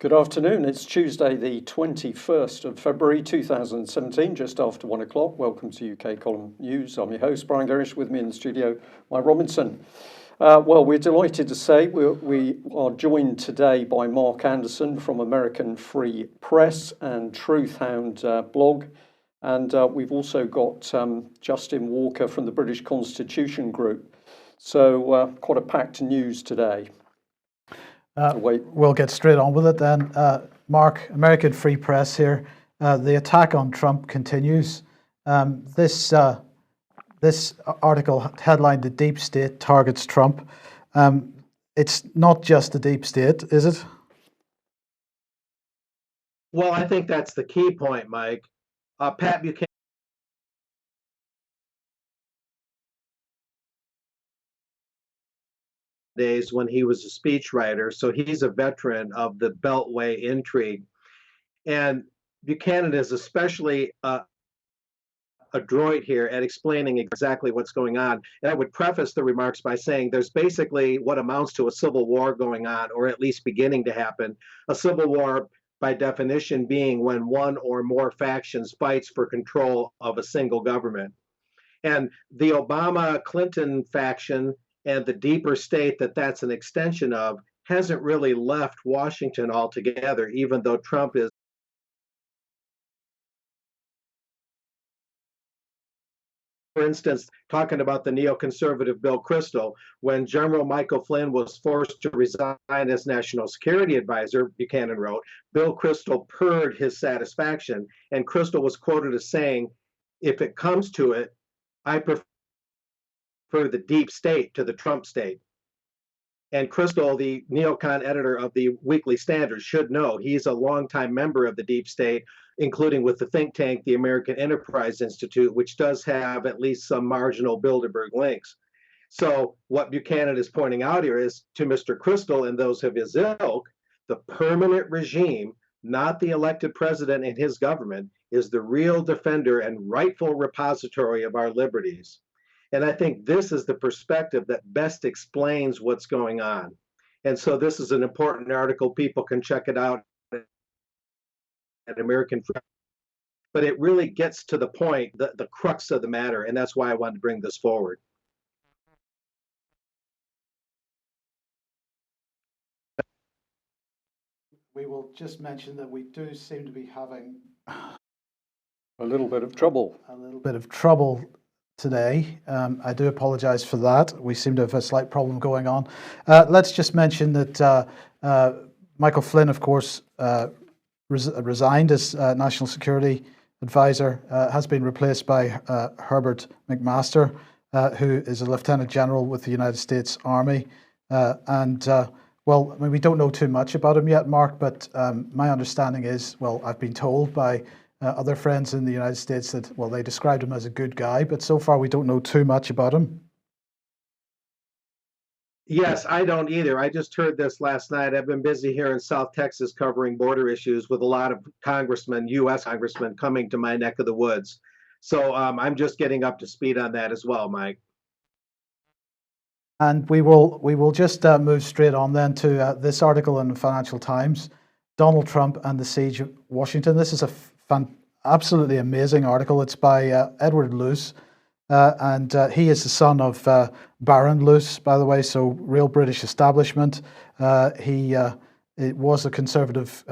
Good afternoon. It's Tuesday, the 21st of February 2017, just after 1 o'clock. Welcome to UK Column News. I'm your host, Brian Gerrish, with me in the studio, Mike Robinson. Well, we're delighted to say we are joined today by Mark Anderson from American Free Press and Truthhound blog. And we've also got Justin Walker from the British Constitution Group. So quite a packed news today. We'll get straight on with it then. Mark, American Free Press here. The attack on Trump continues. This article headlined "The Deep State Targets Trump." It's not just the deep state, is it? Well, I think that's the key point, Mike. Pat Buchanan days when he was a speechwriter, so he's a veteran of the Beltway intrigue. And Buchanan is especially adroit here at explaining exactly what's going on. And I would preface the remarks by saying there's basically what amounts to a civil war going on, or at least beginning to happen. A civil war, by definition, being when one or more factions fights for control of a single government. And the Obama-Clinton faction and the deeper state that that's an extension of hasn't really left Washington altogether, even though Trump is. For instance, talking about the neoconservative Bill Kristol, when General Michael Flynn was forced to resign as National Security Advisor, Buchanan wrote, Bill Kristol purred his satisfaction, and Kristol was quoted as saying, "If it comes to it, I prefer the deep state to the Trump state." And Kristol, the neocon editor of the Weekly Standard, should know he's a longtime member of the deep state, including with the think tank, the American Enterprise Institute, which does have at least some marginal Bilderberg links. So what Buchanan is pointing out here is to Mr. Kristol and those of his ilk, the permanent regime, not the elected president and his government, is the real defender and rightful repository of our liberties. And I think this is the perspective that best explains what's going on. And so this is an important article. People can check it out at American Free. But it really gets to the point, the crux of the matter, and that's why I wanted to bring this forward. We will just mention that we do seem to be having a little bit of trouble. Today. I do apologize for that. We seem to have a slight problem going on. Let's just mention that Michael Flynn, of course, resigned as National Security Advisor, has been replaced by Herbert McMaster, who is a Lieutenant General with the United States Army. Well, I mean, we don't know too much about him yet, Mark, but my understanding is, well, I've been told by other friends in the United States that, well, they described him as a good guy, but so far we don't know too much about him. Yes, I don't either. I just heard this last night. I've been busy here in South Texas covering border issues with a lot of congressmen, U.S. congressmen, coming to my neck of the woods. So I'm just getting up to speed on that as well, Mike. And we will just move straight on then to this article in the Financial Times, Donald Trump and the Siege of Washington. This is a absolutely amazing article. It's by Edward Heath, and he is the son of Baron Luce, by the way, so real British establishment. He was a conservative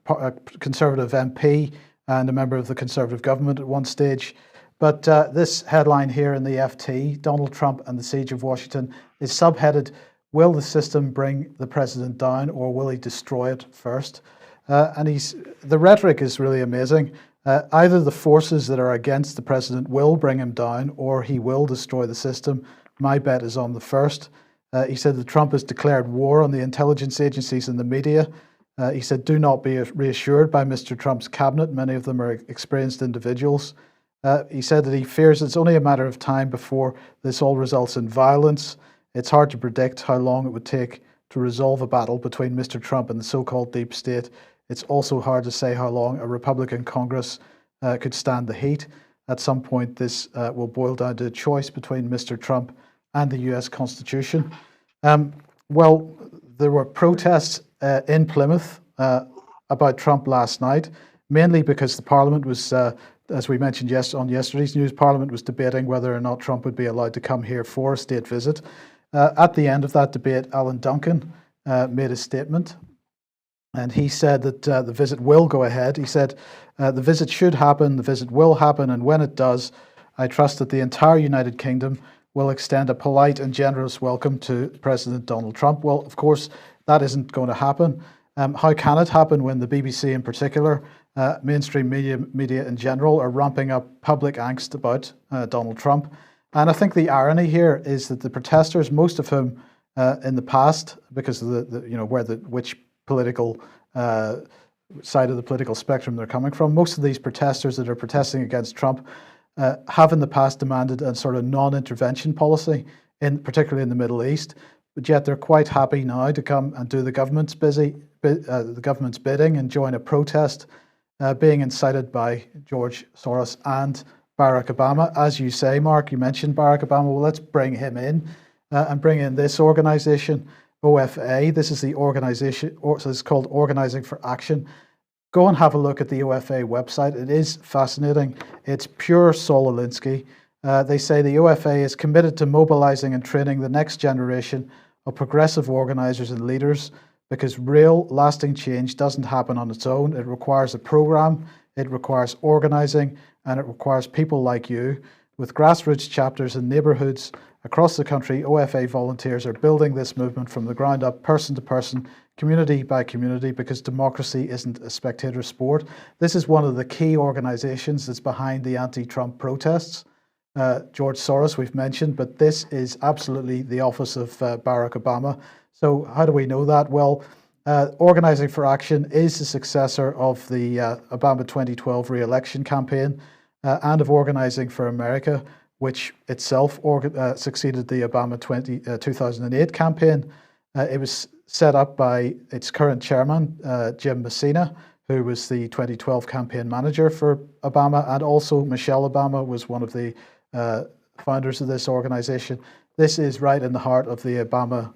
MP and a member of the Conservative government at one stage. But this headline here in the FT, Donald Trump and the Siege of Washington, is subheaded, "Will the system bring the president down, or will he destroy it first?" And the rhetoric is really amazing. Either the forces that are against the president will bring him down, or he will destroy the system. My bet is on the first. He said that Trump has declared war on the intelligence agencies and the media. He said, "Do not be reassured by Mr. Trump's cabinet. Many of them are experienced individuals." He said that he fears it's only a matter of time before this all results in violence. It's hard to predict how long it would take to resolve a battle between Mr. Trump and the so-called deep state. It's also hard to say how long a Republican Congress could stand the heat. At some point, this will boil down to a choice between Mr. Trump and the US Constitution. Well, there were protests in Plymouth about Trump last night, mainly because the Parliament was, as we mentioned on yesterday's news, Parliament was debating whether or not Trump would be allowed to come here for a state visit. At the end of that debate, Alan Duncan made a statement, and he said that the visit will go ahead. He said, the visit should happen, the visit will happen, and when it does, I trust that the entire United Kingdom will extend a polite and generous welcome to President Donald Trump. Well, of course, that isn't going to happen. How can it happen when the BBC in particular, mainstream media in general, are ramping up public angst about Donald Trump? And I think the irony here is that the protesters, most of whom in the past, because of which political side of the political spectrum they're coming from, most of these protesters that are protesting against Trump have in the past demanded a sort of non-intervention policy, particularly in the Middle East, but yet they're quite happy now to come and do the government's bidding and join a protest being incited by George Soros and Barack Obama. As you say, Mark, you mentioned Barack Obama. Well, let's bring him in and bring in this organization, OFA. This is the organization, it's called Organizing for Action. Go and have a look at the OFA website. It is fascinating. It's pure Saul Alinsky. They say the OFA is committed to mobilizing and training the next generation of progressive organizers and leaders, because real lasting change doesn't happen on its own. It requires a program, it requires organizing, and it requires people like you. With grassroots chapters in neighborhoods across the country, OFA volunteers are building this movement from the ground up, person to person, community by community, because democracy isn't a spectator sport. This is one of the key organizations that's behind the anti-Trump protests. George Soros, we've mentioned, but this is absolutely the office of Barack Obama. So how do we know that? Well, Organizing for Action is the successor of the Obama 2012 re-election campaign and of Organizing for America, which itself succeeded the Obama 2008 campaign. It was set up by its current chairman, Jim Messina, who was the 2012 campaign manager for Obama, and also Michelle Obama was one of the founders of this organization. This is right in the heart of the Obama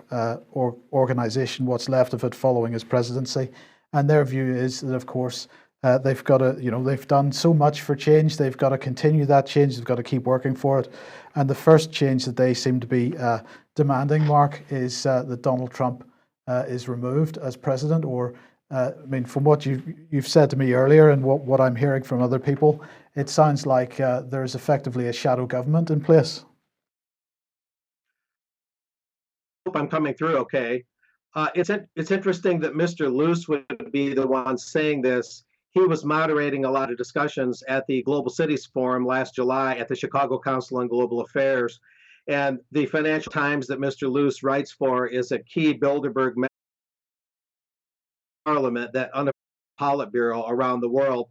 organization, what's left of it following his presidency. And their view is that, of course, they've got to, they've done so much for change. They've got to continue that change. They've got to keep working for it. And the first change that they seem to be demanding, Mark, is that Donald Trump is removed as president. Or, from what you've said to me earlier and what I'm hearing from other people, it sounds like there is effectively a shadow government in place. Hope I'm coming through okay. It's interesting that Mr. Luce would be the one saying this. He was moderating a lot of discussions at the Global Cities Forum last July at the Chicago Council on Global Affairs. And the Financial Times that Mr. Luce writes for is a key Bilderberg parliament that under Politburo around the world.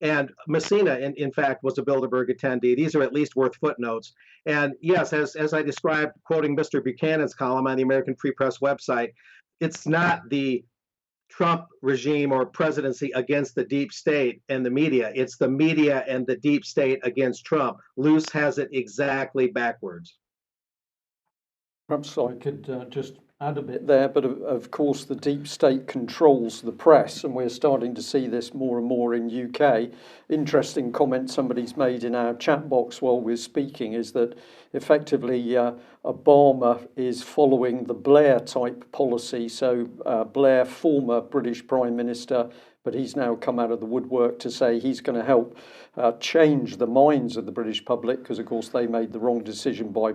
And Messina, in fact, was a Bilderberg attendee. These are at least worth footnotes. And yes, as I described, quoting Mr. Buchanan's column on the American Free Press website, it's not the Trump regime or presidency against the deep state and the media. It's the media and the deep state against Trump. Luce has it exactly backwards. Perhaps I could just add a bit there, but of course the deep state controls the press, and we're starting to see this more and more in UK. Interesting comment somebody's made in our chat box while we're speaking is that effectively Obama is following the Blair type policy. So Blair, former British Prime Minister, but he's now come out of the woodwork to say he's going to help change the minds of the British public, because of course they made the wrong decision by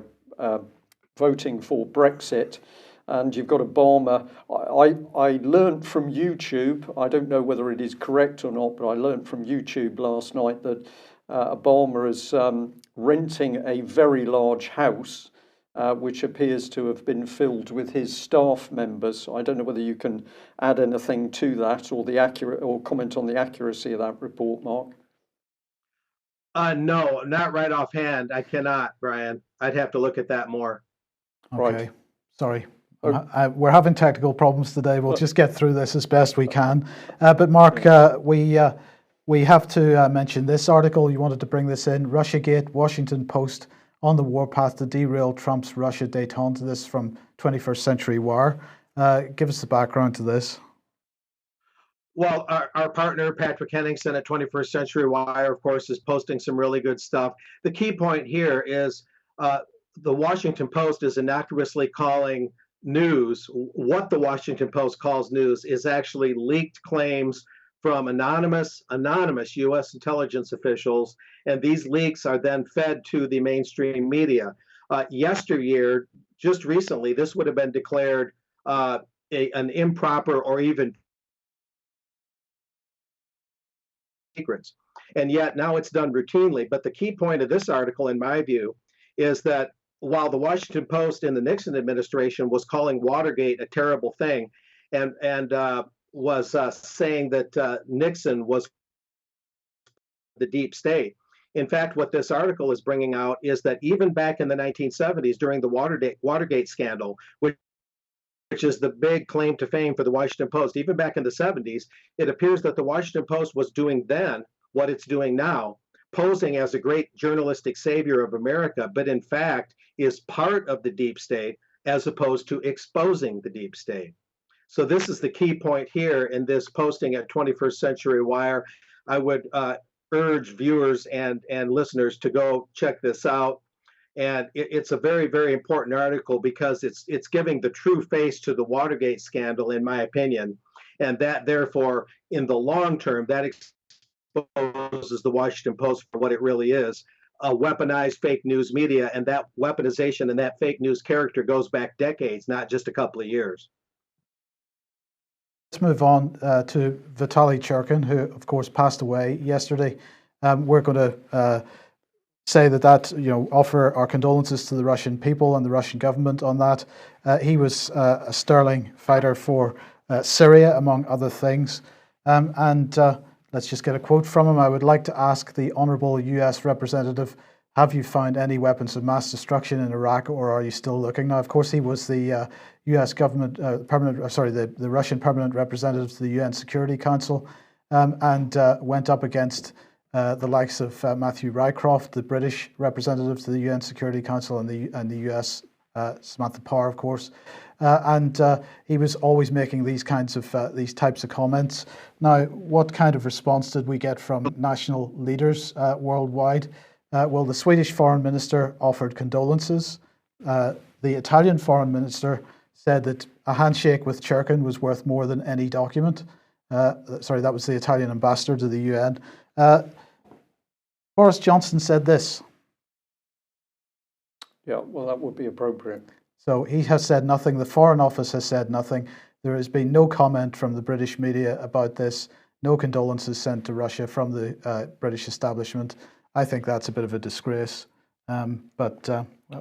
voting for Brexit. And you've got Obama. I learned from YouTube, I don't know whether it is correct or not, but I learned from YouTube last night that Obama is renting a very large house, which appears to have been filled with his staff members. I don't know whether you can add anything to that or comment on the accuracy of that report, Mark. No, not right offhand. I cannot, Brian. I'd have to look at that more. Okay, right. Sorry. We're having technical problems today. We'll just get through this as best we can. But Mark, we have to mention this article. You wanted to bring this in. Russiagate, Washington Post on the warpath to derail Trump's Russia détente. This from 21st Century Wire. Give us the background to this. Well, our partner, Patrick Henningsen at 21st Century Wire, of course, is posting some really good stuff. The key point here is the Washington Post is innocuously calling news. What the Washington Post calls news is actually leaked claims from anonymous U.S. intelligence officials, and these leaks are then fed to the mainstream media. Yesteryear, just recently, this would have been declared an improper or even secrets. And yet now it's done routinely. But the key point of this article, in my view, is that while the Washington Post in the Nixon administration was calling Watergate a terrible thing and was saying that Nixon was the deep state. In fact, what this article is bringing out is that even back in the 1970s, during the Watergate scandal, which is the big claim to fame for the Washington Post, even back in the 70s, it appears that the Washington Post was doing then what it's doing now, posing as a great journalistic savior of America, but in fact is part of the deep state as opposed to exposing the deep state. So this is the key point here in this posting at 21st Century Wire. I would urge viewers and listeners to go check this out. And it's a very, very important article because it's giving the true face to the Watergate scandal, in my opinion. And that, therefore, in the long term, that exposes the Washington Post for what it really is, a weaponized fake news media. And that weaponization and that fake news character goes back decades, not just a couple of years. Let's move on to Vitaly Churkin, who, of course, passed away yesterday. We're going to say that offer our condolences to the Russian people and the Russian government on that. He was a sterling fighter for Syria, among other things. Let's just get a quote from him. "I would like to ask the Honourable US Representative, have you found any weapons of mass destruction in Iraq, or are you still looking?" Now, of course, he was the US government the Russian permanent representative to the UN Security Council, and went up against the likes of Matthew Rycroft, the British representative to the UN Security Council, and the US Samantha Power, of course. He was always making these types of comments. Now, what kind of response did we get from national leaders worldwide? Well, the Swedish foreign minister offered condolences. The Italian foreign minister said that a handshake with Churkin was worth more than any document. That was the Italian ambassador to the UN. Boris Johnson said this. Yeah, well, that would be appropriate. So he has said nothing. The Foreign Office has said nothing. There has been no comment from the British media about this. No condolences sent to Russia from the British establishment. I think that's a bit of a disgrace. But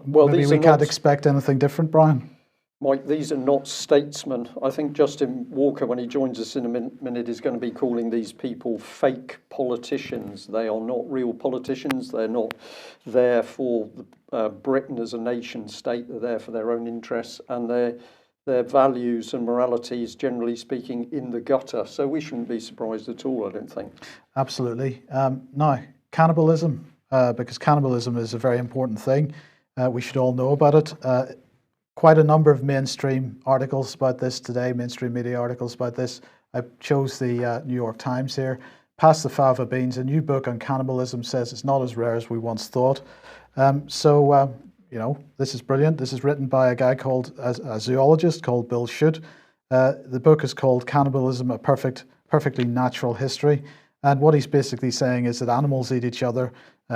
maybe we can't expect anything different, Brian. Mike, these are not statesmen. I think Justin Walker, when he joins us in a minute, is going to be calling these people fake politicians. They are not real politicians. They're not there for Britain as a nation state. They're there for their own interests and their values and moralities, generally speaking, in the gutter. So we shouldn't be surprised at all, I don't think. Absolutely. Now, cannibalism, because cannibalism is a very important thing. We should all know about it. Quite a number of mainstream articles about this today, mainstream media articles about this. I chose the New York Times here. Pass the Fava Beans, a new book on cannibalism, says it's not as rare as we once thought. This is brilliant. This is written by a guy called, a zoologist called Bill Schutt. The book is called Cannibalism, a Perfectly Natural History. And what he's basically saying is that animals eat each other.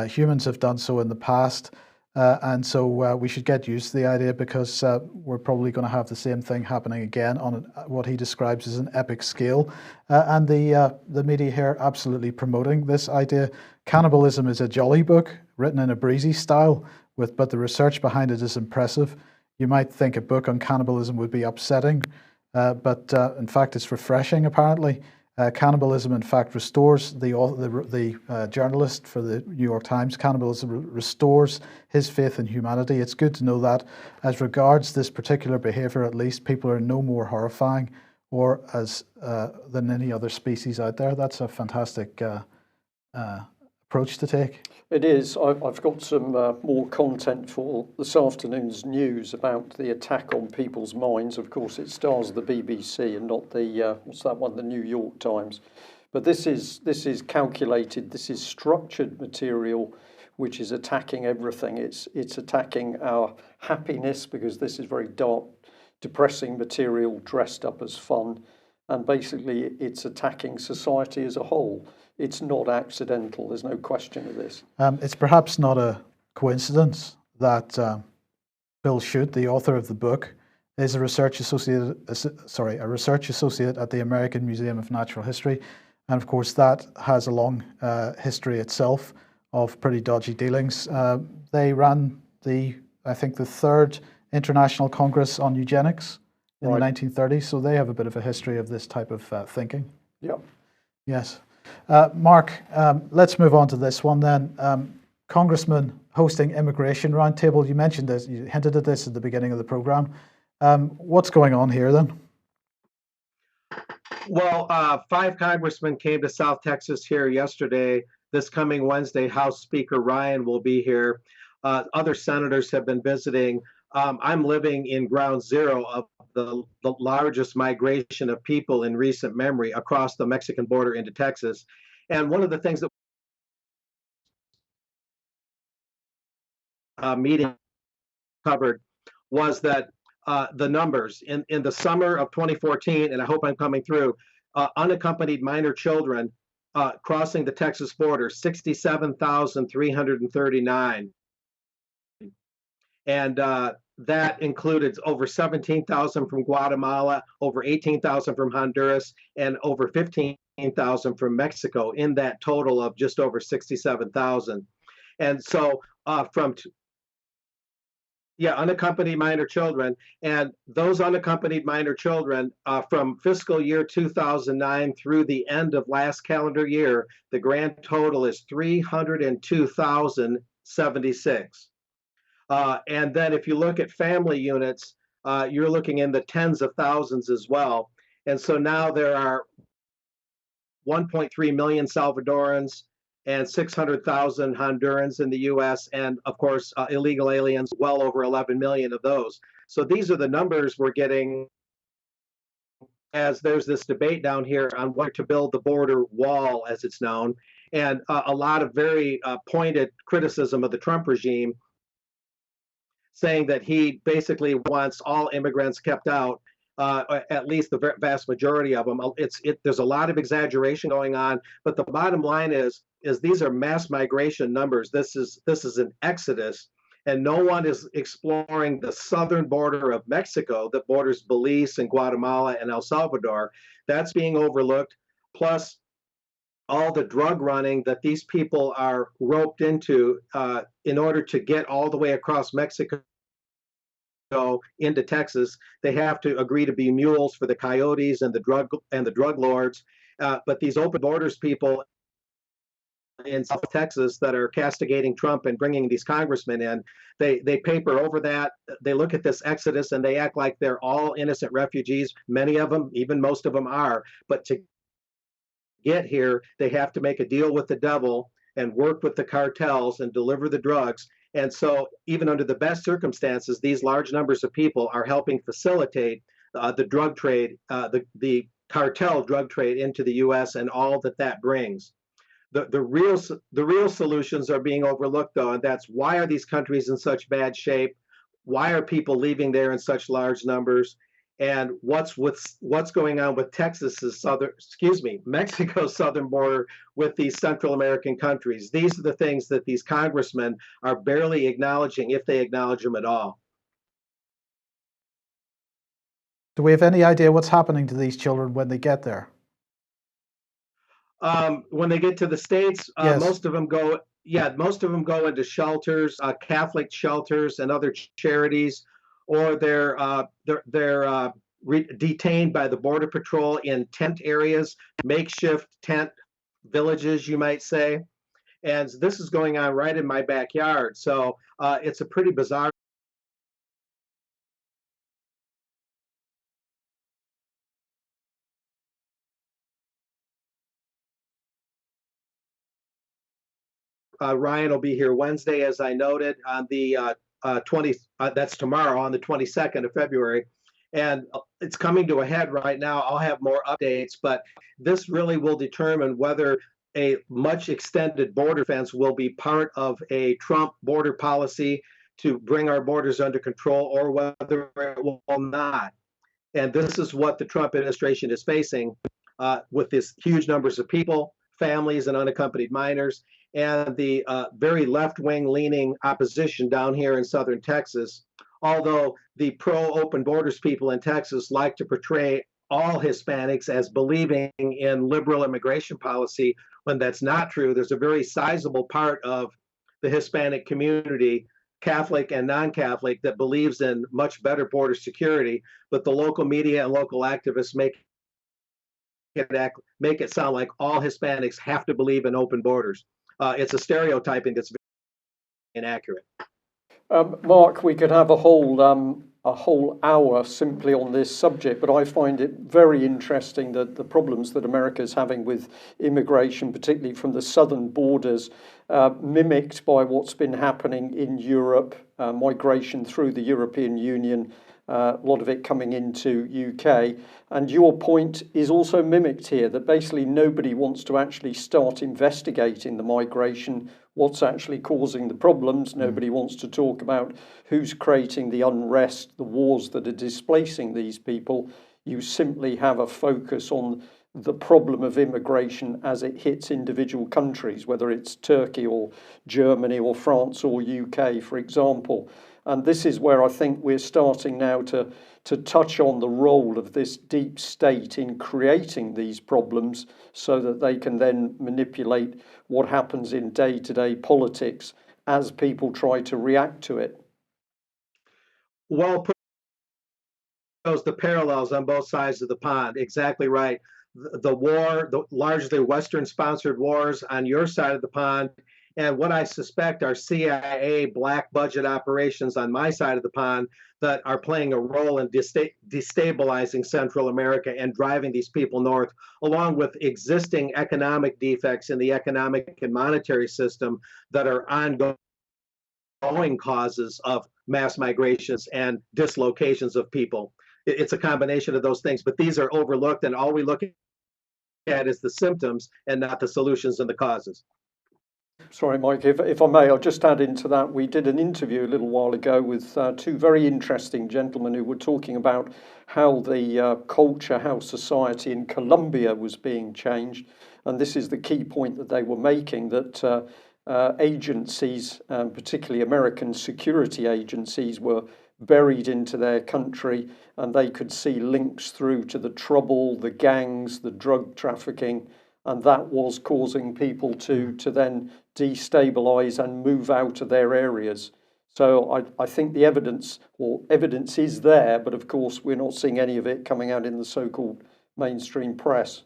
Humans have done so in the past. And so we should get used to the idea, because we're probably going to have the same thing happening again on what he describes as an epic scale. And the media here absolutely promoting this idea. Cannibalism is a jolly book written in a breezy style, but the research behind it is impressive. You might think a book on cannibalism would be upsetting, but in fact it's refreshing apparently. Cannibalism, in fact, restores the journalist for the New York Times. Cannibalism restores his faith in humanity. It's good to know that, as regards this particular behaviour, at least, people are no more horrifying than any other species out there. That's a fantastic approach to take. It is. I've got some more content for this afternoon's news about the attack on people's minds. Of course, it stars the BBC and not the what's that one, the New York Times. But this is calculated. This is structured material, which is attacking everything. It's attacking our happiness, because this is very dark, depressing material dressed up as fun, and basically it's attacking society as a whole. It's not accidental. There's no question of this. It's perhaps not a coincidence that Bill Shute, the author of the book, is a research associate at the American Museum of Natural History, and of course that has a long history itself of pretty dodgy dealings. They ran I think the third International Congress on Eugenics in the 1930s, so they have a bit of a history of this type of thinking. Yeah. Yes. Mark, let's move on to this one then. Congressman hosting immigration roundtable. You mentioned this, you hinted at this at the beginning of the program. What's going on here then? Well, 5 congressmen came to South Texas here yesterday. This coming Wednesday, House Speaker Ryan will be here. Other senators have been visiting. I'm living in ground zero of the largest migration of people in recent memory across the Mexican border into Texas. And one of the things that meeting covered was that the numbers in the summer of 2014, and I hope I'm coming through, unaccompanied minor children crossing the Texas border, 67,339. And that included over 17,000 from Guatemala, over 18,000 from Honduras, and over 15,000 from Mexico, in that total of just over 67,000. And so unaccompanied minor children, and those unaccompanied minor children from fiscal year 2009 through the end of last calendar year, the grand total is 302,076. And then if you look at family units, you're looking in the tens of thousands as well. And so now there are 1.3 million Salvadorans and 600,000 Hondurans in the US, and of course, illegal aliens, well over 11 million of those. So these are the numbers we're getting as there's this debate down here on where to build the border wall, as it's known, and a lot of very pointed criticism of the Trump regime, saying that he basically wants all immigrants kept out, at least the vast majority of them. There's a lot of exaggeration going on, but the bottom line is these are mass migration numbers. This is an exodus, and no one is exploring the southern border of Mexico that borders Belize and Guatemala and El Salvador. That's being overlooked, plus all the drug running that these people are roped into in order to get all the way across Mexico into Texas. They have to agree to be mules for the coyotes and the drug lords. But these open borders people in South Texas that are castigating Trump and bringing these congressmen in, they paper over that. They look at this exodus and they act like they're all innocent refugees. Many of them, even most of them, are. But to get here, they have to make a deal with the devil and work with the cartels and deliver the drugs. And so even under the best circumstances, these large numbers of people are helping facilitate the drug trade, the cartel drug trade into the U.S. and all that brings. The real solutions are being overlooked, though, and that's why are these countries in such bad shape? Why are people leaving there in such large numbers? And what's going on with Mexico's southern border with these Central American countries? These are the things that these congressmen are barely acknowledging, if they acknowledge them at all. Do we have any idea what's happening to these children when they get there? When they get to the States, Yes. most of them go into shelters, Catholic shelters and other charities, or they're detained by the Border Patrol in tent areas, makeshift tent villages, you might say. And this is going on right in my backyard. So it's a pretty bizarre Ryan will be here Wednesday, as I noted, on the 20th. That's tomorrow, on the 22nd of February. And it's coming to a head right now. I'll have more updates, but this really will determine whether a much extended border fence will be part of a Trump border policy to bring our borders under control, or whether it will not. And this is what the Trump administration is facing with these huge numbers of people, families, and unaccompanied minors, and the very left-wing leaning opposition down here in southern Texas. Although the pro-open borders people in Texas like to portray all Hispanics as believing in liberal immigration policy, when that's not true. There's a very sizable part of the Hispanic community, Catholic and non-Catholic, that believes in much better border security, but the local media and local activists make it sound like all Hispanics have to believe in open borders. It's a stereotyping that's very inaccurate. Mark, we could have a whole hour simply on this subject, but I find it very interesting that the problems that America is having with immigration, particularly from the southern borders, mimicked by what's been happening in Europe, migration through the European Union, a lot of it coming into UK. And your point is also mimicked here, that basically nobody wants to actually start investigating the migration, what's actually causing the problems. Nobody wants to talk about who's creating the unrest, the wars that are displacing these people. You simply have a focus on the problem of immigration as it hits individual countries, whether it's Turkey or Germany or France or UK, for example. And this is where I think we're starting now to touch on the role of this deep state in creating these problems so that they can then manipulate what happens in day-to-day politics as people try to react to it. Well, shows the parallels on both sides of the pond. Exactly right. The war, the largely Western-sponsored wars on your side of the pond, and what I suspect are CIA black budget operations on my side of the pond that are playing a role in destabilizing Central America and driving these people north, along with existing economic defects in the economic and monetary system that are ongoing causes of mass migrations and dislocations of people. It's a combination of those things, but these are overlooked, and all we look at is the symptoms and not the solutions and the causes. Sorry, Mike, if I may, I'll just add into that. We did an interview a little while ago with two very interesting gentlemen who were talking about how the culture, how society in Colombia was being changed. And this is the key point that they were making, that agencies, particularly American security agencies, were buried into their country, and they could see links through to the trouble, the gangs, the drug trafficking, and that was causing people to then destabilize and move out of their areas. So I think the evidence is there, but of course we're not seeing any of it coming out in the so-called mainstream press.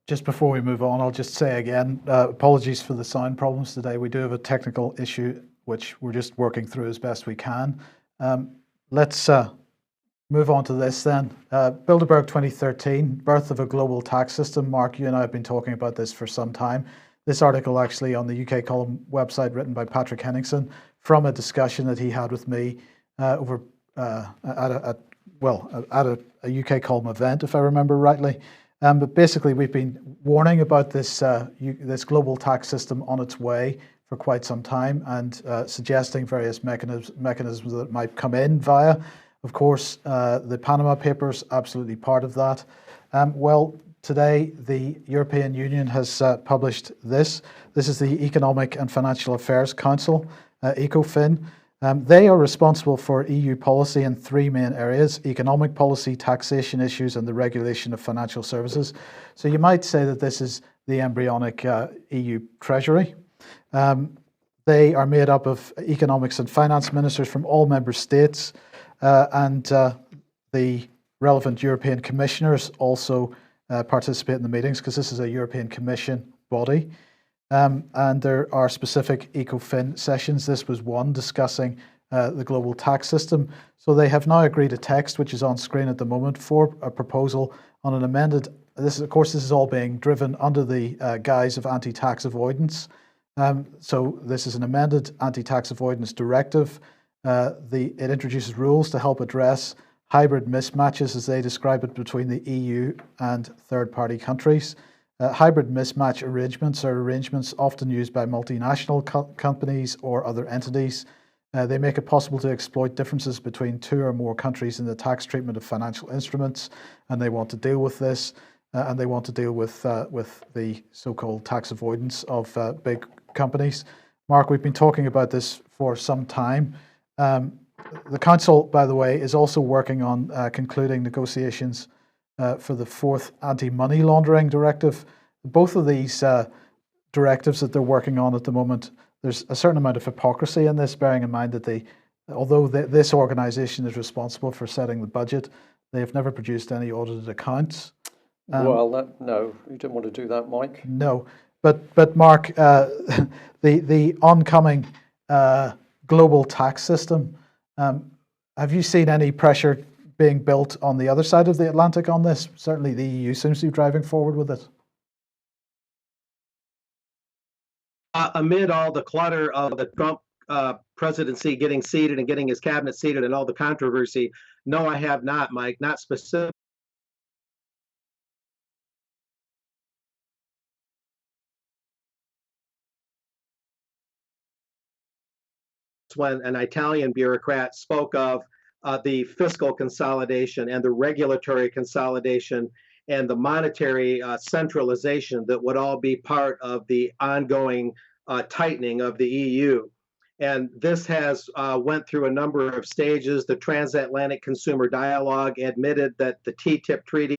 Just before we move on, I'll just say again, apologies for the sound problems today. We do have a technical issue which we're just working through as best we can. Let's move on to this then. Bilderberg 2013, Birth of a Global Tax System. Mark, you and I have been talking about this for some time. This article actually on the UK Column website, written by Patrick Henningsen, from a discussion that he had with me over at a UK Column event, if I remember rightly. But basically, we've been warning about this this global tax system on its way for quite some time, and suggesting various mechanisms that might come in via. Of course, the Panama Papers, absolutely part of that. Well, today the European Union has published this. This is the Economic and Financial Affairs Council, ECOFIN. They are responsible for EU policy in three main areas: economic policy, taxation issues, and the regulation of financial services. So you might say that this is the embryonic EU Treasury. They are made up of economics and finance ministers from all member states, and the relevant European commissioners also participate in the meetings, because this is a European Commission body. And there are specific ECOFIN sessions. This was one discussing the global tax system. So they have now agreed a text, which is on screen at the moment, for a proposal on an amended. This is all being driven under the guise of anti-tax avoidance. So this is an amended anti-tax avoidance directive. It introduces rules to help address hybrid mismatches, as they describe it, between the EU and third-party countries. Hybrid mismatch arrangements are arrangements often used by multinational companies or other entities. They make it possible to exploit differences between two or more countries in the tax treatment of financial instruments, and they want to deal with this, and they want to deal with the so-called tax avoidance of big companies. Mark, we've been talking about this for some time. The Council, by the way, is also working on concluding negotiations for the fourth anti-money laundering directive. Both of these directives that they're working on at the moment, there's a certain amount of hypocrisy in this, bearing in mind that although this organisation is responsible for setting the budget, they have never produced any audited accounts. No, you don't want to do that, Mike. No, but Mark, the oncoming global tax system, have you seen any pressure being built on the other side of the Atlantic on this? Certainly the EU seems to be driving forward with it. Amid all the clutter of the Trump presidency getting seated and getting his cabinet seated and all the controversy, no, I have not, Mike, not specific. When an Italian bureaucrat spoke of the fiscal consolidation and the regulatory consolidation and the monetary centralization that would all be part of the ongoing tightening of the EU. And this has went through a number of stages. The transatlantic consumer dialogue admitted that the TTIP treaty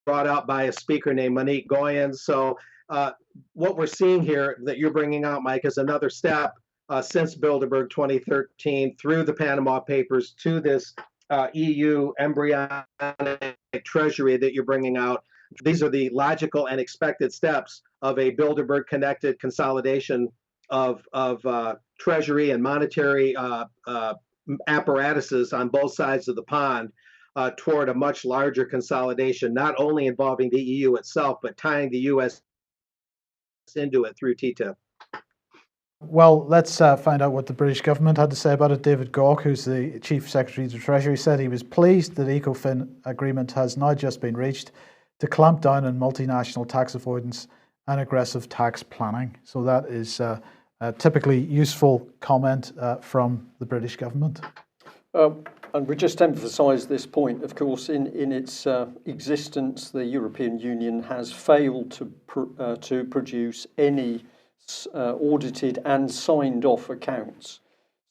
brought out by a speaker named Monique Goyen. So what we're seeing here that you're bringing out, Mike, is another step since Bilderberg 2013 through the Panama Papers to this EU embryonic treasury that you're bringing out. These are the logical and expected steps of a Bilderberg-connected consolidation of treasury and monetary apparatuses on both sides of the pond toward a much larger consolidation, not only involving the EU itself, but tying the U.S. into it through TTIP. Well, let's find out what the British government had to say about it. David Gauke, who's the Chief Secretary of the Treasury, said he was pleased that ECOFIN agreement has now just been reached to clamp down on multinational tax avoidance and aggressive tax planning. So that is a typically useful comment from the British government. And we just emphasise this point. Of course, in its existence, the European Union has failed to produce any audited and signed off accounts.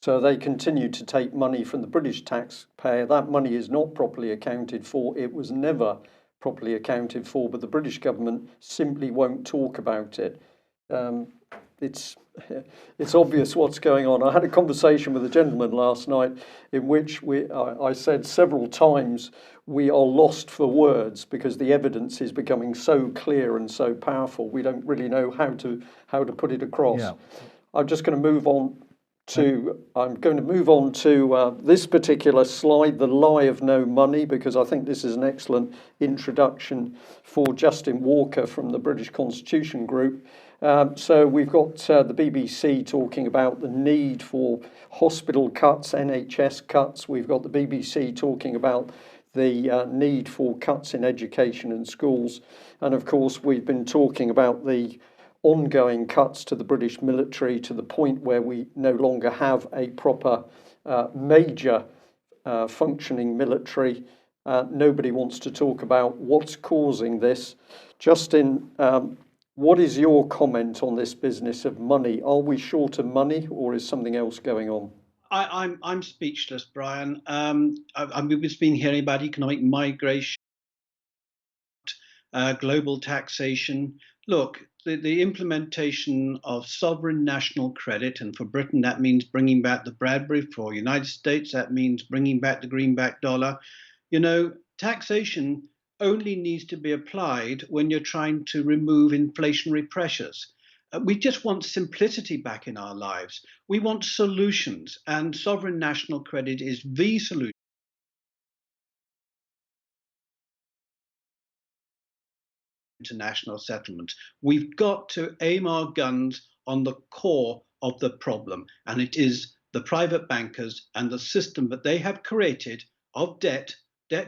So they continue to take money from the British taxpayer. That money is not properly accounted for. It was never properly accounted for, but the British government simply won't talk about it. It's obvious what's going on. I had a conversation with a gentleman last night in which I said several times we are lost for words because the evidence is becoming so clear and so powerful. We don't really know how to put it across. Yeah. I'm going to move on to this particular slide, the lie of no money, because I think this is an excellent introduction for Justin Walker from the British Constitution Group. So we've got the BBC talking about the need for hospital cuts, NHS cuts. We've got the BBC talking about the need for cuts in education and schools. And of course, we've been talking about the ongoing cuts to the British military to the point where we no longer have a proper major functioning military. Nobody wants to talk about what's causing this. Justin, what is your comment on this business of money? Are we short of money, or is something else going on? I'm speechless, Brian. We've just been hearing about economic migration, global taxation. Look, the implementation of sovereign national credit, and for Britain that means bringing back the Bradbury. For United States that means bringing back the greenback dollar. You know, taxation only needs to be applied when you're trying to remove inflationary pressures. We just want simplicity back in our lives. We want solutions, and sovereign national credit is the solution. international settlements. We've got to aim our guns on the core of the problem, and it is the private bankers and the system that they have created of debt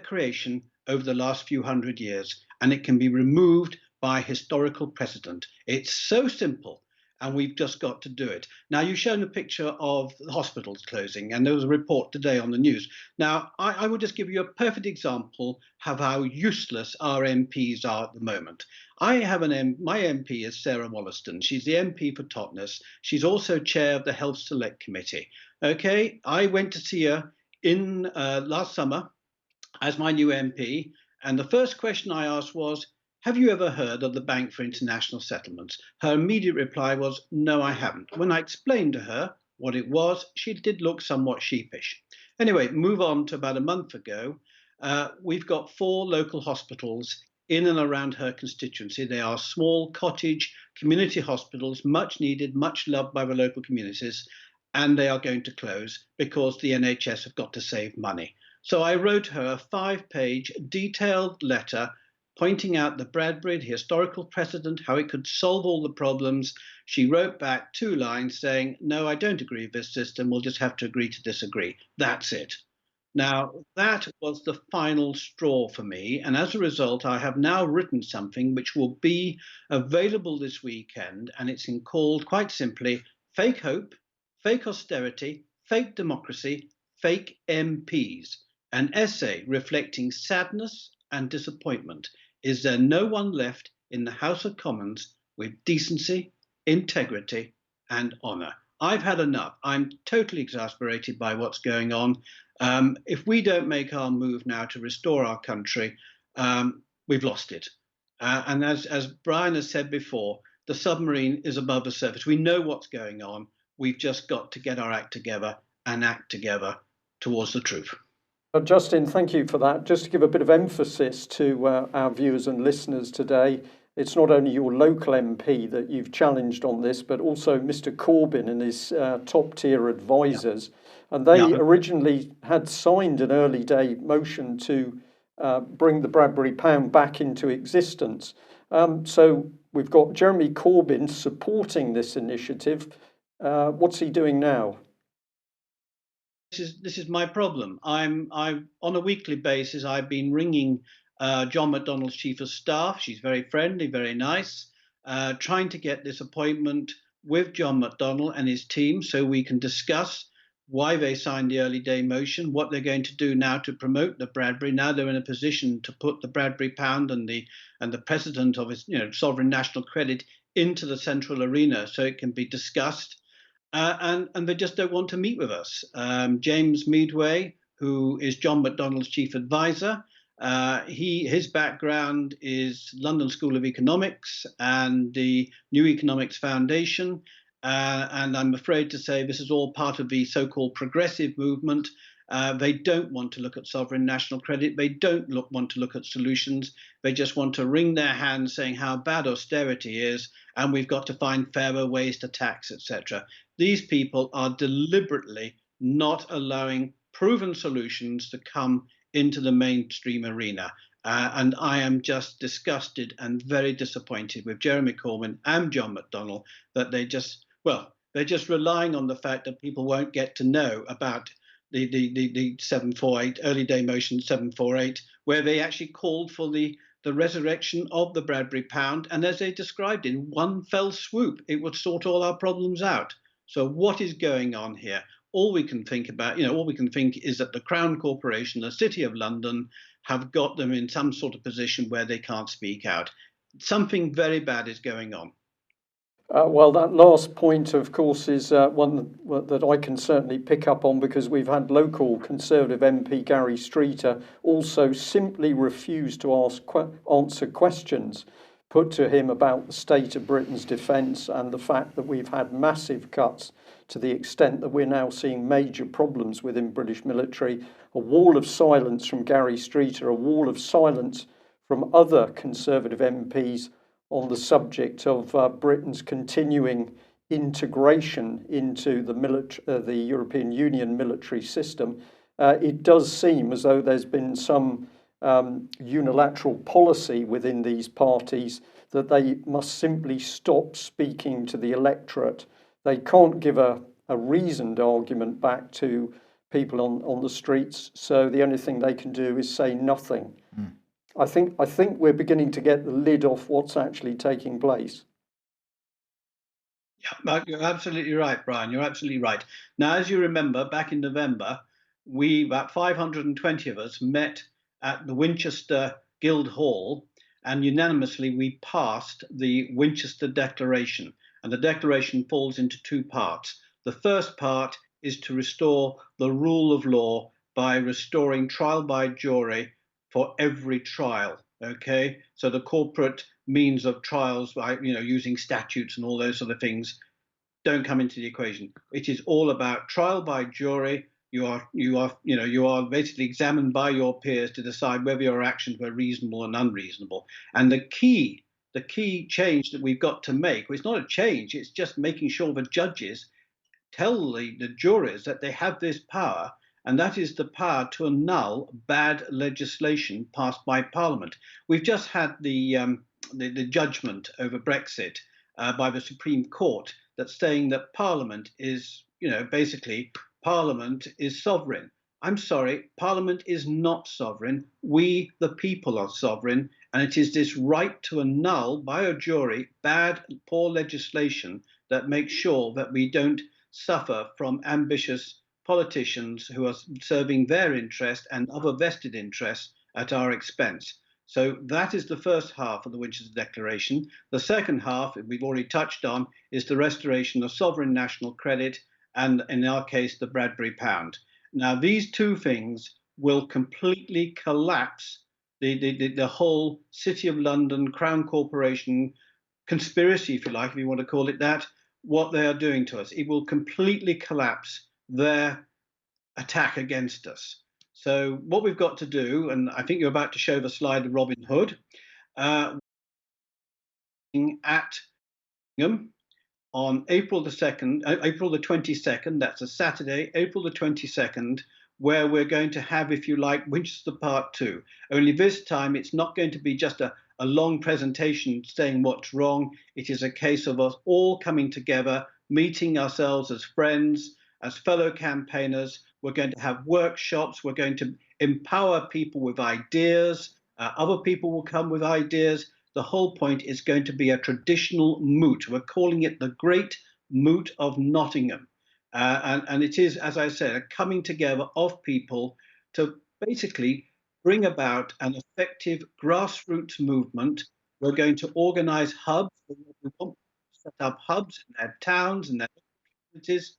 creation over the last few hundred years, and it can be removed by historical precedent. It's so simple, and we've just got to do it. Now, you've shown a picture of the hospitals closing, and there was a report today on the news. Now, I will just give you a perfect example of how useless our MPs are at the moment. My MP is Sarah Wollaston. She's the MP for Totnes. She's also chair of the Health Select Committee. Okay, I went to see her in last summer as my new MP, and the first question I asked was, have you ever heard of the Bank for International Settlements? Her immediate reply was, no, I haven't. When I explained to her what it was, she did look somewhat sheepish. Anyway, move on to about a month ago. We've got 4 local hospitals in and around her constituency. They are small cottage community hospitals, much needed, much loved by the local communities, and they are going to close because the NHS have got to save money. So I wrote her a 5-page detailed letter pointing out the Bradbury, the historical precedent, how it could solve all the problems. She wrote back 2 lines saying, no, I don't agree with this system. We'll just have to agree to disagree. That's it. Now, that was the final straw for me. And as a result, I have now written something which will be available this weekend. And it's called, quite simply, Fake Hope, Fake Austerity, Fake Democracy, Fake MPs. An essay reflecting sadness and disappointment. Is there no one left in the House of Commons with decency, integrity, and honour? I've had enough. I'm totally exasperated by what's going on. If we don't make our move now to restore our country, we've lost it. And as Brian has said before, the submarine is above the surface. We know what's going on. We've just got to get our act together and act together towards the truth. Justin, thank you for that. Just to give a bit of emphasis to our viewers and listeners today, it's not only your local MP that you've challenged on this, but also Mr. Corbyn and his top-tier advisors. Yeah. And they originally had signed an early day motion to bring the Bradbury Pound back into existence. So we've got Jeremy Corbyn supporting this initiative. What's he doing now? This is my problem. I'm on a weekly basis. I've been ringing John McDonnell's chief of staff. She's very friendly, very nice, trying to get this appointment with John McDonnell and his team so we can discuss why they signed the early day motion, what they're going to do now to promote the Bradbury. Now they're in a position to put the Bradbury Pound and the precedent of its sovereign national credit into the central arena so it can be discussed. And they just don't want to meet with us. James Meadway, who is John McDonnell's chief advisor, his background is London School of Economics and the New Economics Foundation. And I'm afraid to say this is all part of the so-called progressive movement. They don't want to look at sovereign national credit. They don't want to look at solutions. They just want to wring their hands saying how bad austerity is, and we've got to find fairer ways to tax, etc. These people are deliberately not allowing proven solutions to come into the mainstream arena. And I am just disgusted and very disappointed with Jeremy Corbyn and John McDonnell that they're just relying on the fact that people won't get to know about the 748 early day motion 748, where they actually called for the resurrection of the Bradbury Pound, and as they described, in one fell swoop, it would sort all our problems out. So what is going on here? All we can think is that the Crown Corporation, the City of London, have got them in some sort of position where they can't speak out. Something very bad is going on. Well, that last point, of course, is one that I can certainly pick up on, because we've had local Conservative MP Gary Streeter also simply refuse to answer questions put to him about the state of Britain's defence and the fact that we've had massive cuts to the extent that we're now seeing major problems within British military. A wall of silence from Gary Streeter, a wall of silence from other Conservative MPs on the subject of Britain's continuing integration into the European Union military system. It does seem as though there's been some unilateral policy within these parties that they must simply stop speaking to the electorate. They can't give a reasoned argument back to people on the streets, so the only thing they can do is say nothing. I think we're beginning to get the lid off what's actually taking place. Yeah, you're absolutely right, Brian. You're absolutely right. Now, as you remember, back in November, about 520 of us, met at the Winchester Guildhall, and unanimously we passed the Winchester Declaration. And the declaration falls into two parts. The first part is to restore the rule of law by restoring trial by jury for every trial. Okay, so the corporate means of trials by using statutes and all those sort of things don't come into the equation. It is all about trial by jury. You are basically examined by your peers to decide whether your actions were reasonable and unreasonable. And the key change that we've got to make, well, it's not a change, it's just making sure the judges tell the juries that they have this power, and that is the power to annul bad legislation passed by Parliament. We've just had the judgment over Brexit by the Supreme Court that's saying that Parliament is, basically Parliament is sovereign. I'm sorry, Parliament is not sovereign. We, the people, are sovereign, and it is this right to annul by a jury bad, poor legislation that makes sure that we don't suffer from ambitious politicians who are serving their interest and other vested interests at our expense. So that is the first half of the Winchester Declaration. The second half, we've already touched on, is the restoration of sovereign national credit and, in our case, the Bradbury pound. Now, these two things will completely collapse the whole City of London, Crown Corporation conspiracy, if you like, if you want to call it that, what they are doing to us. It will completely collapse their attack against us. So what we've got to do, and I think you're about to show the slide of Robin Hood, at on April the 22nd, that's a Saturday, April the 22nd, where we're going to have, if you like, Winchester Part 2. Only this time it's not going to be just a long presentation saying what's wrong. It is a case of us all coming together, meeting ourselves as friends, as fellow campaigners. We're going to have workshops. We're going to empower people with ideas. Other people will come with ideas. The whole point is going to be a traditional moot. We're calling it the Great Moot of Nottingham. And it is, as I said, a coming together of people to basically bring about an effective grassroots movement. We're going to organize hubs. We want to set up hubs in their towns and their communities.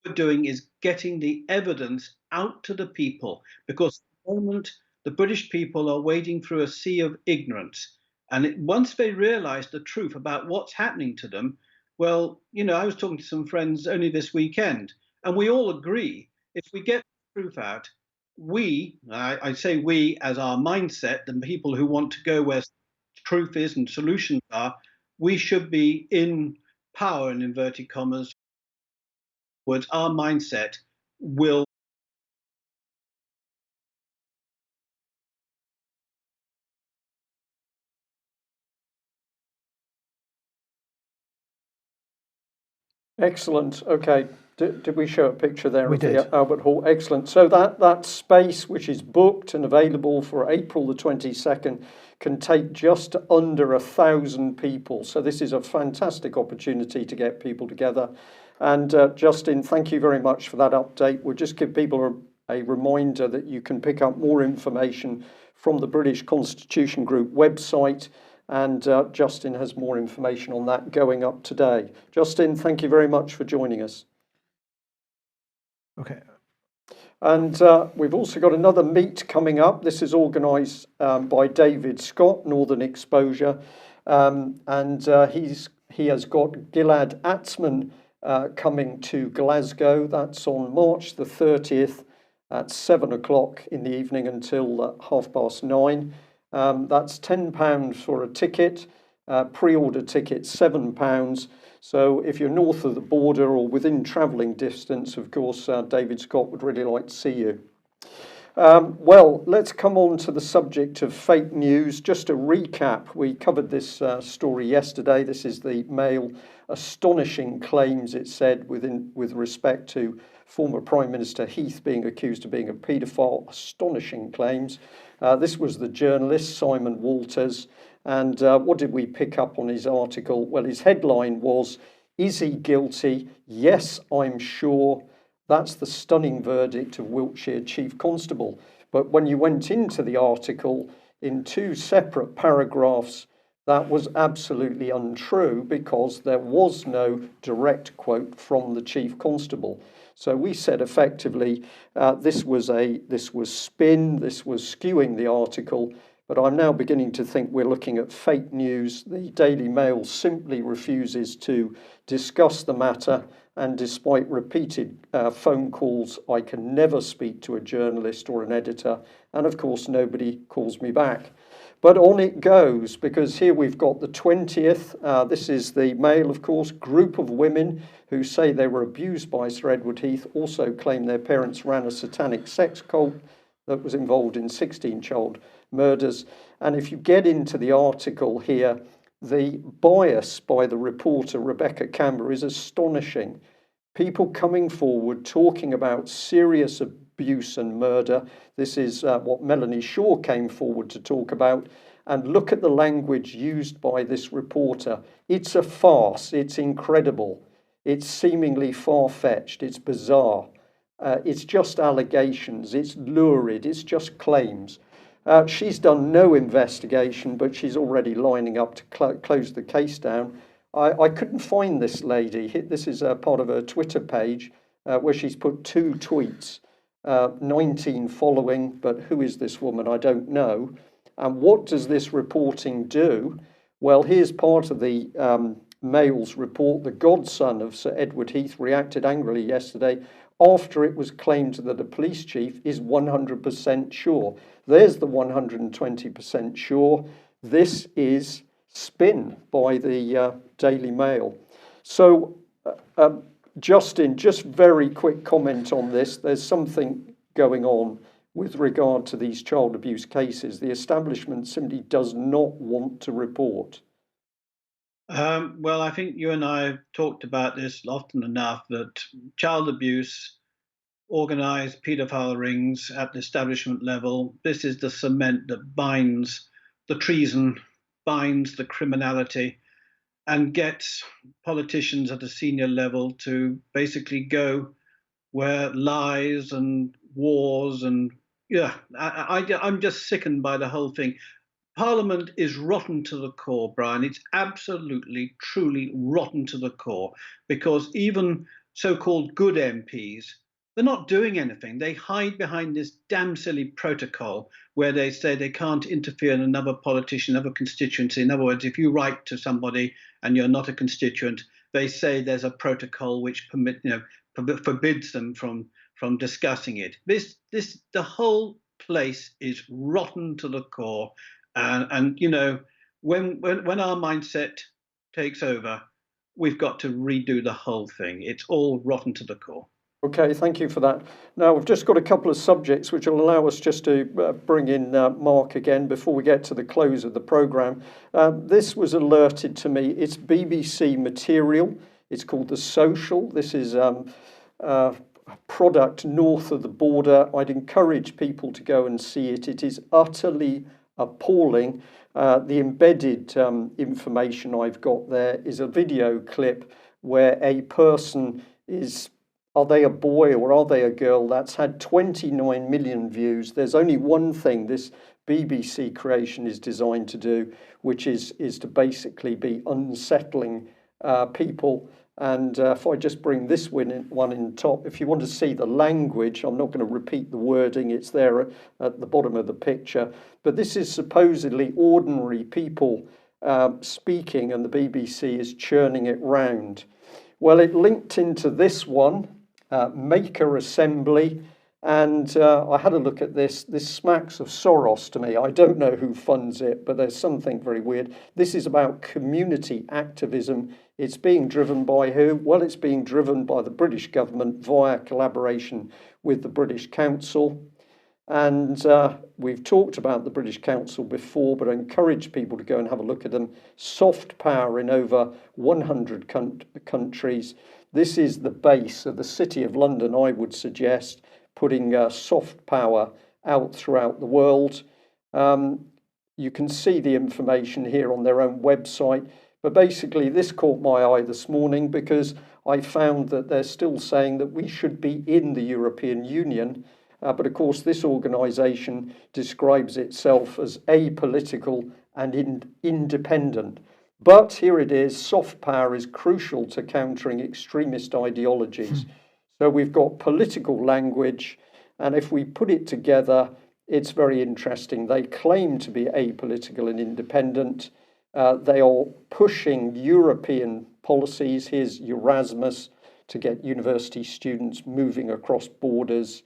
What we're doing is getting the evidence out to the people, because at the moment the British people are wading through a sea of ignorance. And once they realize the truth about what's happening to them, well, I was talking to some friends only this weekend, and we all agree if we get the truth out, I say we as our mindset, the people who want to go where truth is and solutions are, we should be in power, in inverted commas. Words, our mindset will. Excellent. Okay. Did we show a picture there We of did. the Albert Hall? Excellent. So that space, which is booked and available for April the 22nd, can take just under 1,000 people. So this is a fantastic opportunity to get people together. And Justin, thank you very much for that update. We'll just give people a reminder that you can pick up more information from the British Constitution Group website. And Justin has more information on that going up today. Justin, thank you very much for joining us. Okay. And we've also got another meet coming up. This is organised by David Scott, Northern Exposure. He has got Gilad Atzmon coming to Glasgow. That's on March the 30th at 7 o'clock in the evening until 9:30. That's £10 for a ticket, pre-order ticket £7. So if you're north of the border or within travelling distance, of course, David Scott would really like to see you. Well, let's come on to the subject of fake news. Just a recap, we covered this story yesterday. This is the Mail. Astonishing claims, it said, with respect to former Prime Minister Heath being accused of being a paedophile. Astonishing claims. This was the journalist, Simon Walters. And what did we pick up on his article? Well, his headline was, "Is he guilty? Yes, I'm sure." That's the stunning verdict of Wiltshire Chief Constable. But when you went into the article in two separate paragraphs, that was absolutely untrue because there was no direct quote from the Chief Constable. So we said effectively this was spin, this was skewing the article. But I'm now beginning to think we're looking at fake news. The Daily Mail simply refuses to discuss the matter. And despite repeated phone calls, I can never speak to a journalist or an editor. And of course, nobody calls me back. But on it goes, because here we've got the 20th. This is the Mail, of course. Group of women who say they were abused by Sir Edward Heath also claim their parents ran a satanic sex cult that was involved in 16 child murders. And if you get into the article here, the bias by the reporter Rebecca Camber is astonishing. People coming forward talking about serious abuse and murder. This is what Melanie Shaw came forward to talk about. And look at the language used by this reporter. It's a farce. It's incredible. It's seemingly far-fetched. It's bizarre. It's just allegations. It's lurid. It's just claims. She's done no investigation, but she's already lining up to close the case down. I couldn't find this lady. This is part of her Twitter page where she's put 2 tweets, 19 following, but who is this woman? I don't know. And what does this reporting do? Well, here's part of the Mail's report. The godson of Sir Edward Heath reacted angrily yesterday after it was claimed that the police chief is 100% sure. There's the 120% sure. This is spin by the Daily Mail. So, Justin, just very quick comment on this. There's something going on with regard to these child abuse cases. The establishment simply does not want to report. Well, I think you and I have talked about this often enough, that child abuse, organized paedophile rings at the establishment level, this is the cement that binds the treason, binds the criminality, and gets politicians at a senior level to basically go where lies and wars and I'm just sickened by the whole thing. Parliament is rotten to the core, Brian. It's absolutely, truly rotten to the core, because even so-called good MPs, they're not doing anything. They hide behind this damn silly protocol where they say they can't interfere in another politician, another constituency. In other words, if you write to somebody and you're not a constituent, they say there's a protocol which forbids them from discussing it. The whole place is rotten to the core. And you know, when our mindset takes over, we've got to redo the whole thing. It's all rotten to the core. Okay, thank you for that. Now, we've just got a couple of subjects which will allow us just to bring in Mark again before we get to the close of the programme. This was alerted to me. It's BBC material. It's called The Social. This is a product north of the border. I'd encourage people to go and see it. It is utterly appalling. The embedded information I've got there is a video clip where a person is, are they a boy or are they a girl? That's had 29 million views. There's only one thing this BBC creation is designed to do, which is to basically be unsettling people. And if I just bring this one in top, if you want to see the language, I'm not going to repeat the wording, it's there at the bottom of the picture. But this is supposedly ordinary people speaking, and the BBC is churning it round. Well, it linked into this one, Maker Assembly, and I had a look at this. This smacks of Soros to me. I don't know who funds it, but there's something very weird. This is about community activism. It's being driven by who? Well, it's being driven by the British government via collaboration with the British Council. And we've talked about the British Council before, but I encourage people to go and have a look at them. Soft power in over 100 countries. This is the base of the City of London, I would suggest, putting soft power out throughout the world. You can see the information here on their own website. But basically, this caught my eye this morning because I found that they're still saying that we should be in the European Union. But of course, this organisation describes itself as apolitical and independent. But here it is, soft power is crucial to countering extremist ideologies. So we've got political language, and if we put it together, it's very interesting. They claim to be apolitical and independent. They are pushing European policies. Here's Erasmus to get university students moving across borders.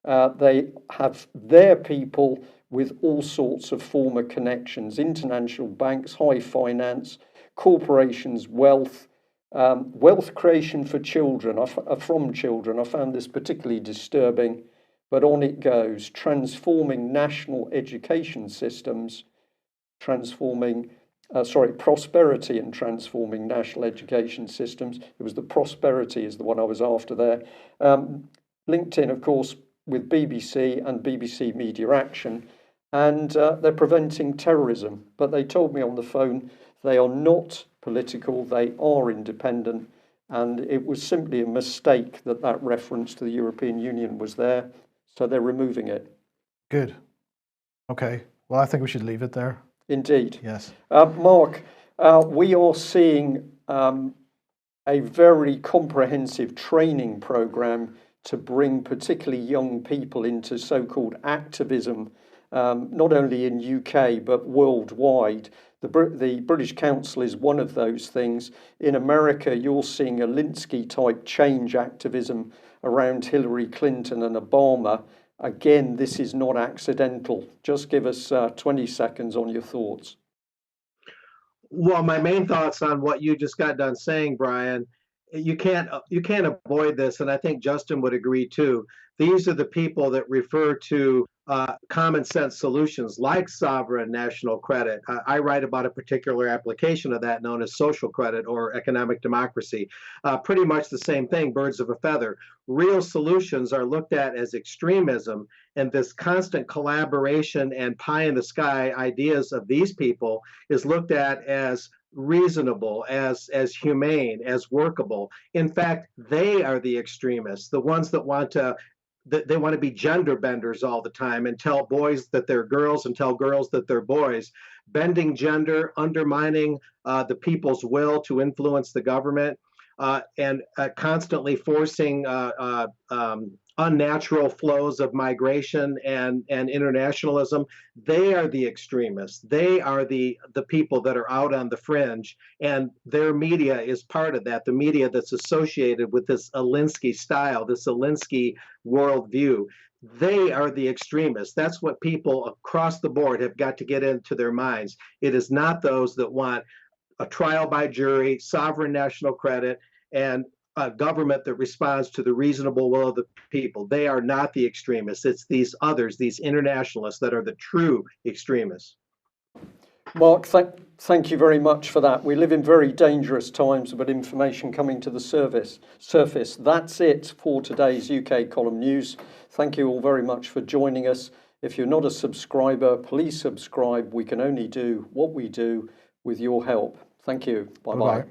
They have their people with all sorts of former connections, international banks, high finance, corporations, wealth, wealth creation for children, from children. I found this particularly disturbing, but on it goes, transforming national education systems, prosperity and transforming national education systems. It was the prosperity is the one I was after there. LinkedIn, of course, with BBC and BBC Media Action, and they're preventing terrorism. But they told me on the phone they are not political, they are independent, and it was simply a mistake that reference to the European Union was there, so they're removing it. Good. Okay. Well, I think we should leave it there. Indeed. Yes. Mark, we are seeing a very comprehensive training program to bring particularly young people into so-called activism, not only in UK, but worldwide. The British Council is one of those things. In America, you're seeing Alinsky-type change activism around Hillary Clinton and Obama. Again, this is not accidental. Just give us 20 seconds on your thoughts. Well, my main thoughts on what you just got done saying, Brian, you can't avoid this, and I think Justin would agree too. These are the people that refer to common sense solutions like sovereign national credit. I write about a particular application of that known as social credit or economic democracy. Pretty much the same thing, birds of a feather. Real solutions are looked at as extremism, and this constant collaboration and pie in the sky ideas of these people is looked at as reasonable, as humane, as workable. In fact, they are the extremists, the ones that want to be gender benders all the time and tell boys that they're girls and tell girls that they're boys, bending gender, undermining the people's will to influence the government, and constantly forcing unnatural flows of migration and internationalism. They are the extremists. They are the people that are out on the fringe, and their media is part of that. The media that's associated with this Alinsky style, this Alinsky worldview. They are the extremists. That's what people across the board have got to get into their minds. It is not those that want a trial by jury, sovereign national credit, and a government that responds to the reasonable will of the people. They are not the extremists. It's these others, these internationalists, that are the true extremists. Mark, thank you very much for that. We live in very dangerous times, but information coming to the surface. That's it for today's UK Column News. Thank you all very much for joining us. If you're not a subscriber, please subscribe. We can only do what we do with your help. Thank you. Bye-bye.